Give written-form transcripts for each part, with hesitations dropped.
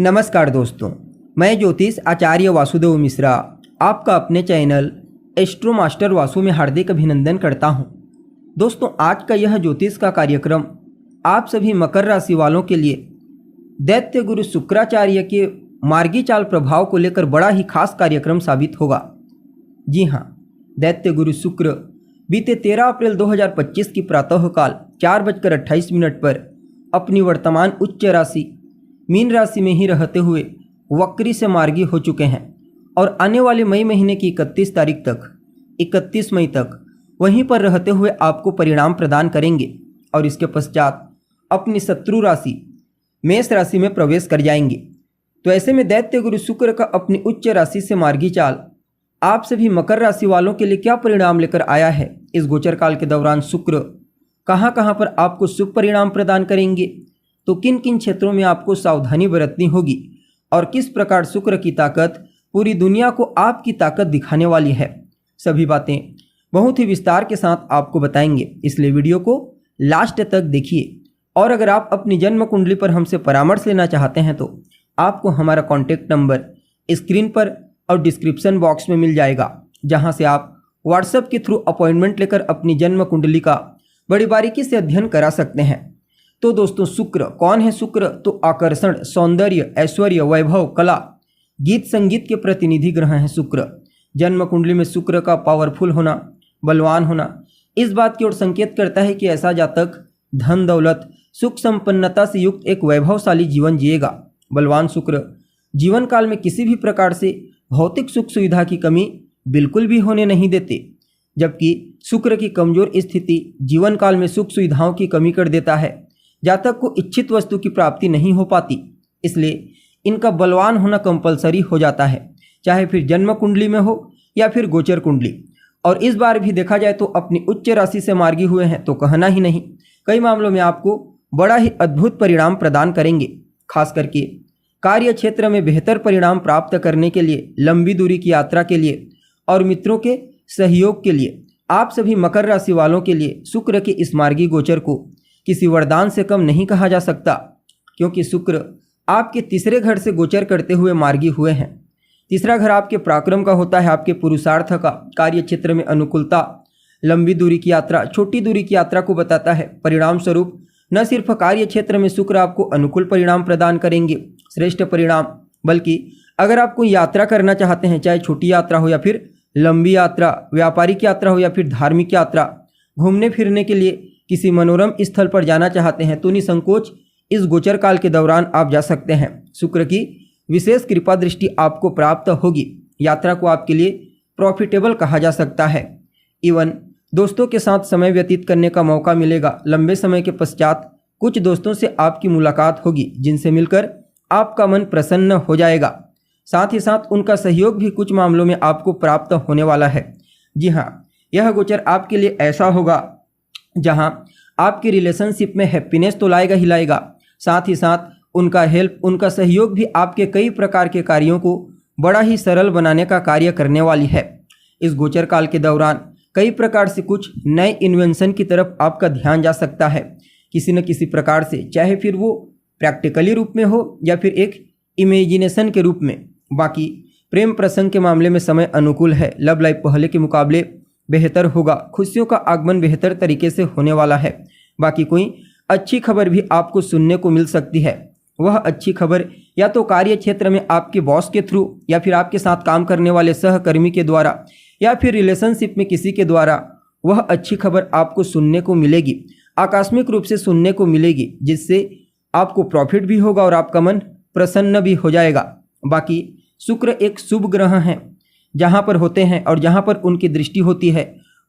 नमस्कार दोस्तों, मैं ज्योतिष आचार्य वासुदेव मिश्रा आपका अपने चैनल एस्ट्रो मास्टर वासु में हार्दिक अभिनंदन करता हूं। दोस्तों, आज का यह ज्योतिष का कार्यक्रम आप सभी मकर राशि वालों के लिए दैत्य गुरु शुक्राचार्य के मार्गी चाल प्रभाव को लेकर बड़ा ही खास कार्यक्रम साबित होगा। जी हाँ, दैत्य गुरु शुक्र बीते 13 अप्रैल 2025 की प्रातःकाल 4:28 पर अपनी वर्तमान उच्च राशि मीन राशि में ही रहते हुए वक्री से मार्गी हो चुके हैं और आने वाले मई महीने की 31 तारीख तक 31 मई तक वहीं पर रहते हुए आपको परिणाम प्रदान करेंगे और इसके पश्चात अपनी शत्रु राशि मेष राशि में प्रवेश कर जाएंगे। तो ऐसे में दैत्य गुरु शुक्र का अपनी उच्च राशि से मार्गी चाल आप सभी मकर राशि वालों के लिए क्या परिणाम लेकर आया है, इस गोचर काल के दौरान शुक्र कहाँ कहाँ पर आपको शुभ परिणाम प्रदान करेंगे, तो किन किन क्षेत्रों में आपको सावधानी बरतनी होगी और किस प्रकार शुक्र की ताकत पूरी दुनिया को आपकी ताकत दिखाने वाली है, सभी बातें बहुत ही विस्तार के साथ आपको बताएंगे। इसलिए वीडियो को लास्ट तक देखिए। और अगर आप अपनी जन्म कुंडली पर हमसे परामर्श लेना चाहते हैं तो आपको हमारा कॉन्टैक्ट नंबर स्क्रीन पर और डिस्क्रिप्शन बॉक्स में मिल जाएगा, जहां से आप व्हाट्सएप के थ्रू अपॉइंटमेंट लेकर अपनी जन्म कुंडली का बड़ी बारीकी से अध्ययन करा सकते हैं। तो दोस्तों, शुक्र कौन है? शुक्र तो आकर्षण, सौंदर्य, ऐश्वर्य, वैभव, कला, गीत संगीत के प्रतिनिधि ग्रह हैं। शुक्र जन्म कुंडली में शुक्र का पावरफुल होना, बलवान होना इस बात की ओर संकेत करता है कि ऐसा जातक धन दौलत सुख संपन्नता से युक्त एक वैभवशाली जीवन जिएगा। बलवान शुक्र जीवन काल में किसी भी प्रकार से भौतिक सुख सुविधा की कमी बिल्कुल भी होने नहीं देते, जबकि शुक्र की कमजोर स्थिति जीवन काल में सुख सुविधाओं की कमी कर देता है। जातक को इच्छित वस्तु की प्राप्ति नहीं हो पाती, इसलिए इनका बलवान होना कंपलसरी हो जाता है, चाहे फिर जन्म कुंडली में हो या फिर गोचर कुंडली। और इस बार भी देखा जाए तो अपनी उच्च राशि से मार्गी हुए हैं तो कहना ही नहीं, कई मामलों में आपको बड़ा ही अद्भुत परिणाम प्रदान करेंगे। खास करके कार्य क्षेत्र में बेहतर परिणाम प्राप्त करने के लिए, लंबी दूरी की यात्रा के लिए और मित्रों के सहयोग के लिए आप सभी मकर राशि वालों के लिए शुक्र के इस मार्गी गोचर को किसी वरदान से कम नहीं कहा जा सकता, क्योंकि शुक्र आपके तीसरे घर से गोचर करते हुए मार्गी हुए हैं। तीसरा घर आपके पराक्रम का होता है, आपके पुरुषार्थ का, कार्य क्षेत्र में अनुकूलता, लंबी दूरी की यात्रा, छोटी दूरी की यात्रा को बताता है। परिणाम स्वरूप न सिर्फ कार्य क्षेत्र में शुक्र आपको अनुकूल परिणाम प्रदान करेंगे, श्रेष्ठ परिणाम, बल्कि अगर आप कोई यात्रा करना चाहते हैं, चाहे छोटी यात्रा हो या फिर लंबी यात्रा, व्यापारिक यात्रा हो या फिर धार्मिक यात्रा, घूमने फिरने के लिए किसी मनोरम स्थल पर जाना चाहते हैं, तो निसंकोच इस गोचर काल के दौरान आप जा सकते हैं। शुक्र की विशेष कृपा दृष्टि आपको प्राप्त होगी। यात्रा को आपके लिए प्रॉफिटेबल कहा जा सकता है। इवन दोस्तों के साथ समय व्यतीत करने का मौका मिलेगा। लंबे समय के पश्चात कुछ दोस्तों से आपकी मुलाकात होगी, जिनसे मिलकर आपका मन प्रसन्न हो जाएगा। साथ ही साथ उनका सहयोग भी कुछ मामलों में आपको प्राप्त होने वाला है। जी हाँ, यह गोचर आपके लिए ऐसा होगा जहां आपकी रिलेशनशिप में हैप्पीनेस तो लाएगा ही लाएगा, साथ ही साथ उनका हेल्प, उनका सहयोग भी आपके कई प्रकार के कार्यों को बड़ा ही सरल बनाने का कार्य करने वाली है। इस गोचर काल के दौरान कई प्रकार से कुछ नए इन्वेंशन की तरफ आपका ध्यान जा सकता है, किसी न किसी प्रकार से, चाहे फिर वो प्रैक्टिकली रूप में हो या फिर एक इमेजिनेशन के रूप में। बाकी प्रेम प्रसंग के मामले में समय अनुकूल है। लव लाइफ पहले के मुकाबले बेहतर होगा। खुशियों का आगमन बेहतर तरीके से होने वाला है। बाकी कोई अच्छी खबर भी आपको सुनने को मिल सकती है। वह अच्छी खबर या तो कार्य क्षेत्र में आपके बॉस के थ्रू या फिर आपके साथ काम करने वाले सहकर्मी के द्वारा या फिर रिलेशनशिप में किसी के द्वारा वह अच्छी खबर आपको सुनने को मिलेगी, आकस्मिक रूप से सुनने को मिलेगी, जिससे आपको प्रॉफिट भी होगा और आपका मन प्रसन्न भी हो जाएगा। बाकी शुक्र एक शुभ ग्रह हैं, जहाँ पर होते हैं और जहाँ पर उनकी दृष्टि होती है,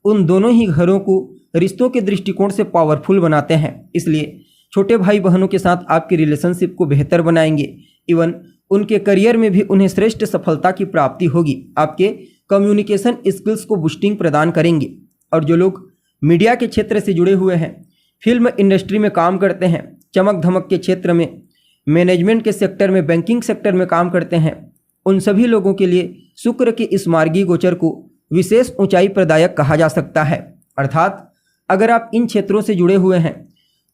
उन दोनों ही घरों को रिश्तों के दृष्टिकोण से पावरफुल बनाते हैं। इसलिए छोटे भाई बहनों के साथ आपकी रिलेशनशिप को बेहतर बनाएंगे। इवन उनके करियर में भी उन्हें श्रेष्ठ सफलता की प्राप्ति होगी। आपके कम्युनिकेशन स्किल्स को बूस्टिंग प्रदान करेंगे। और जो लोग मीडिया के क्षेत्र से जुड़े हुए हैं, फिल्म इंडस्ट्री में काम करते हैं, चमक धमक के क्षेत्र में, मैनेजमेंट के सेक्टर में, बैंकिंग सेक्टर में काम करते हैं, उन सभी लोगों के लिए शुक्र के इस मार्गी गोचर को विशेष ऊंचाई प्रदायक कहा जा सकता है। अर्थात अगर आप इन क्षेत्रों से जुड़े हुए हैं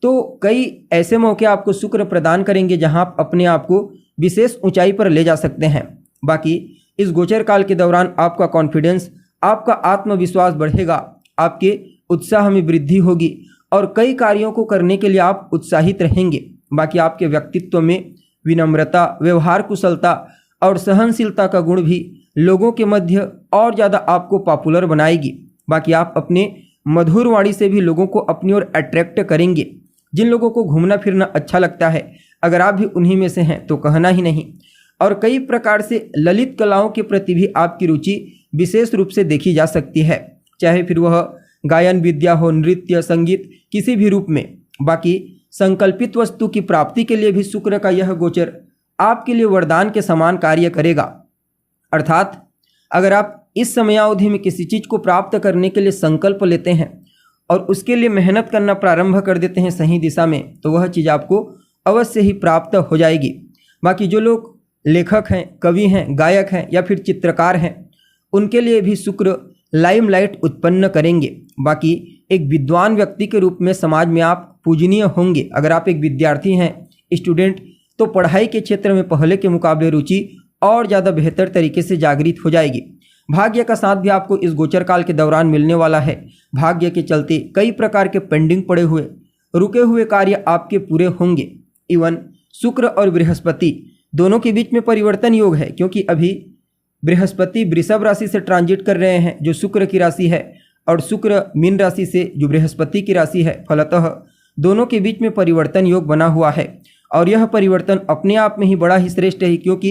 तो कई ऐसे मौके आपको शुक्र प्रदान करेंगे जहां आप अपने आप को विशेष ऊंचाई पर ले जा सकते हैं। बाकी इस गोचर काल के दौरान आपका कॉन्फिडेंस, आपका आत्मविश्वास बढ़ेगा, आपके उत्साह में वृद्धि होगी और कई कार्यों को करने के लिए आप उत्साहित रहेंगे। बाकी आपके व्यक्तित्व में विनम्रता, व्यवहार कुशलता और सहनशीलता का गुण भी लोगों के मध्य और ज़्यादा आपको पॉपुलर बनाएगी। बाकी आप अपने मधुर वाणी से भी लोगों को अपनी ओर अट्रैक्ट करेंगे। जिन लोगों को घूमना फिरना अच्छा लगता है, अगर आप भी उन्हीं में से हैं तो कहना ही नहीं। और कई प्रकार से ललित कलाओं के प्रति भी आपकी रुचि विशेष रूप से देखी जा सकती है, चाहे फिर वह गायन विद्या हो, नृत्य, संगीत, किसी भी रूप में। बाकी संकल्पित वस्तु की प्राप्ति के लिए भी शुक्र का यह गोचर आपके लिए वरदान के समान कार्य करेगा। अर्थात अगर आप इस समयावधि में किसी चीज़ को प्राप्त करने के लिए संकल्प लेते हैं और उसके लिए मेहनत करना प्रारंभ कर देते हैं सही दिशा में, तो वह चीज़ आपको अवश्य ही प्राप्त हो जाएगी। बाकी जो लोग लेखक हैं, कवि हैं, गायक हैं या फिर चित्रकार हैं, उनके लिए भी शुक्र लाइमलाइट उत्पन्न करेंगे। बाकी एक विद्वान व्यक्ति के रूप में समाज में आप पूजनीय होंगे। अगर आप एक विद्यार्थी हैं, स्टूडेंट, तो पढ़ाई के क्षेत्र में पहले के मुकाबले रुचि और ज़्यादा बेहतर तरीके से जागृत हो जाएगी। भाग्य का साथ भी आपको इस गोचर काल के दौरान मिलने वाला है। भाग्य के चलते कई प्रकार के पेंडिंग पड़े हुए, रुके हुए कार्य आपके पूरे होंगे। इवन शुक्र और बृहस्पति दोनों के बीच में परिवर्तन योग है, क्योंकि अभी बृहस्पति वृषभ राशि से ट्रांजिट कर रहे हैं जो शुक्र की राशि है, और शुक्र मीन राशि से जो बृहस्पति की राशि है। फलतः दोनों के बीच में परिवर्तन योग बना हुआ है और यह परिवर्तन अपने आप में ही बड़ा ही श्रेष्ठ है, क्योंकि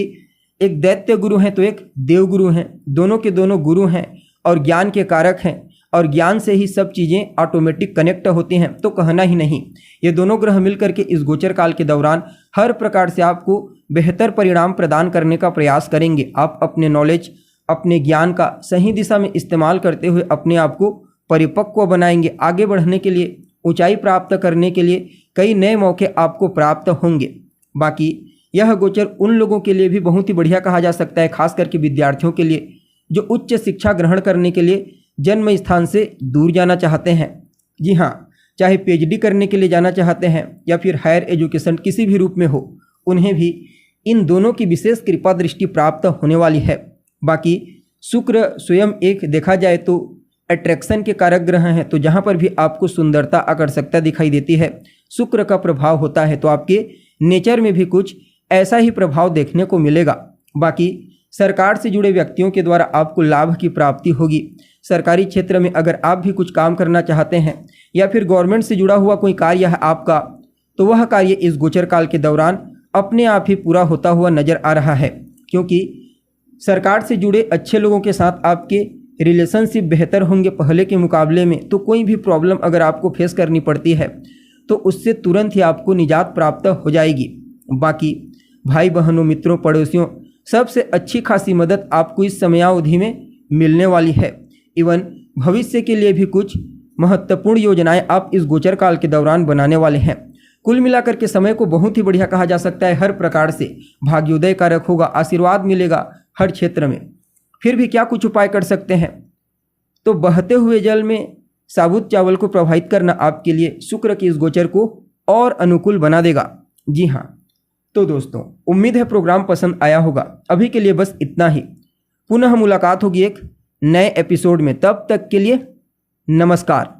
एक दैत्य गुरु हैं तो एक देव गुरु हैं, दोनों के दोनों गुरु हैं और ज्ञान के कारक हैं, और ज्ञान से ही सब चीज़ें ऑटोमेटिक कनेक्ट होती हैं, तो कहना ही नहीं। ये दोनों ग्रह मिलकर के इस गोचर काल के दौरान हर प्रकार से आपको बेहतर परिणाम प्रदान करने का प्रयास करेंगे। आप अपने नॉलेज, अपने ज्ञान का सही दिशा में इस्तेमाल करते हुए अपने आप को परिपक्व बनाएंगे। आगे बढ़ने के लिए, ऊंचाई प्राप्त करने के लिए कई नए मौके आपको प्राप्त होंगे। बाकी यह गोचर उन लोगों के लिए भी बहुत ही बढ़िया कहा जा सकता है, खास करके विद्यार्थियों के लिए जो उच्च शिक्षा ग्रहण करने के लिए जन्म स्थान से दूर जाना चाहते हैं। जी हाँ, चाहे पीएचडी करने के लिए जाना चाहते हैं या फिर हायर एजुकेशन किसी भी रूप में हो, उन्हें भी इन दोनों की विशेष कृपा दृष्टि प्राप्त होने वाली है। बाकी शुक्र स्वयं एक देखा जाए तो अट्रैक्शन के कारक ग्रह हैं, तो जहाँ पर भी आपको सुंदरता, आकर्षकता दिखाई देती है, शुक्र का प्रभाव होता है, तो आपके नेचर में भी कुछ ऐसा ही प्रभाव देखने को मिलेगा। बाकी सरकार से जुड़े व्यक्तियों के द्वारा आपको लाभ की प्राप्ति होगी। सरकारी क्षेत्र में अगर आप भी कुछ काम करना चाहते हैं या फिर गवर्नमेंट से जुड़ा हुआ कोई कार्य है आपका, तो वह कार्य इस गोचर काल के दौरान अपने आप ही पूरा होता हुआ नजर आ रहा है, क्योंकि सरकार से जुड़े अच्छे लोगों के साथ आपके रिलेशनशिप बेहतर होंगे पहले के मुकाबले में। तो कोई भी प्रॉब्लम अगर आपको फेस करनी पड़ती है तो उससे तुरंत ही आपको निजात प्राप्त हो जाएगी। बाकी भाई बहनों, मित्रों, पड़ोसियों, सबसे अच्छी खासी मदद आपको इस समयावधि में मिलने वाली है। इवन भविष्य के लिए भी कुछ महत्वपूर्ण योजनाएं आप इस गोचर काल के दौरान बनाने वाले हैं। कुल मिलाकर के समय को बहुत ही बढ़िया कहा जा सकता है। हर प्रकार से भाग्योदय कारक होगा, आशीर्वाद मिलेगा हर क्षेत्र में। फिर भी क्या कुछ उपाय कर सकते हैं, तो बहते हुए जल में साबुत चावल को प्रवाहित करना आपके लिए शुक्र के इस गोचर को और अनुकूल बना देगा। जी हाँ, तो दोस्तों, उम्मीद है प्रोग्राम पसंद आया होगा। अभी के लिए बस इतना ही। पुनः मुलाकात होगी एक नए एपिसोड में। तब तक के लिए नमस्कार।